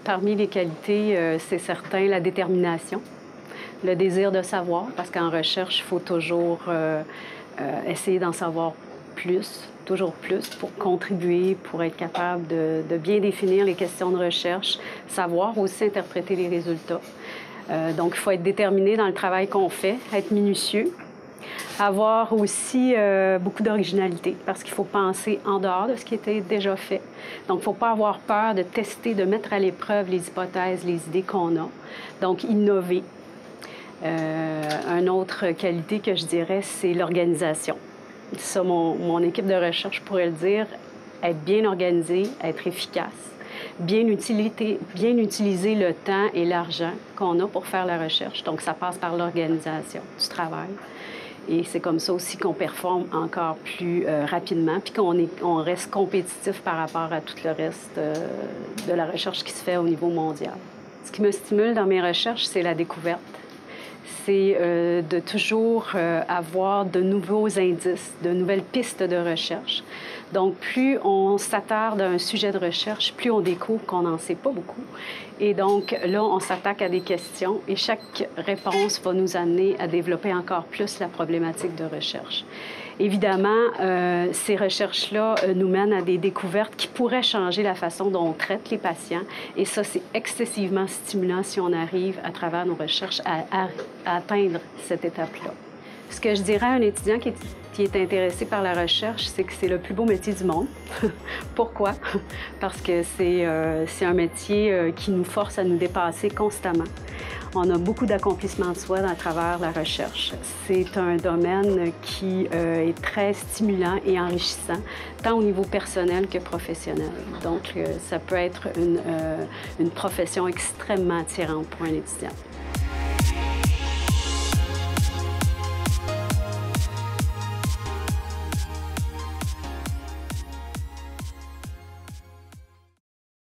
parmi les qualités, c'est certain, la détermination, le désir de savoir, parce qu'en recherche, il faut toujours essayer d'en savoir plus, toujours plus, pour contribuer, pour être capable de bien définir les questions de recherche, savoir aussi interpréter les résultats. Donc, il faut être déterminé dans le travail qu'on fait, être minutieux, avoir aussi beaucoup d'originalité, parce qu'il faut penser en dehors de ce qui était déjà fait. Donc, il ne faut pas avoir peur de tester, de mettre à l'épreuve les hypothèses, les idées qu'on a. Donc, innover. Une autre qualité que je dirais, c'est l'organisation. Ça, mon équipe de recherche pourrait le dire, être bien organisé, être efficace, bien utiliser le temps et l'argent qu'on a pour faire la recherche. Donc, ça passe par l'organisation du travail. Et c'est comme ça aussi qu'on performe encore plus rapidement, puis qu'on reste compétitif par rapport à tout le reste de la recherche qui se fait au niveau mondial. Ce qui me stimule dans mes recherches, c'est la découverte. C'est de toujours avoir de nouveaux indices, de nouvelles pistes de recherche. Donc, plus on s'attarde à un sujet de recherche, plus on découvre qu'on n'en sait pas beaucoup. Et donc, là, on s'attaque à des questions et chaque réponse va nous amener à développer encore plus la problématique de recherche. Évidemment, ces recherches-là nous mènent à des découvertes qui pourraient changer la façon dont on traite les patients. Et ça, c'est excessivement stimulant si on arrive, à travers nos recherches, à atteindre cette étape-là. Ce que je dirais à un étudiant qui est intéressé par la recherche, c'est que c'est le plus beau métier du monde. Pourquoi? Parce que c'est un métier qui nous force à nous dépasser constamment. On a beaucoup d'accomplissements de soi à travers la recherche. C'est un domaine qui est très stimulant et enrichissant, tant au niveau personnel que professionnel. Donc, ça peut être une profession extrêmement attirante pour un étudiant.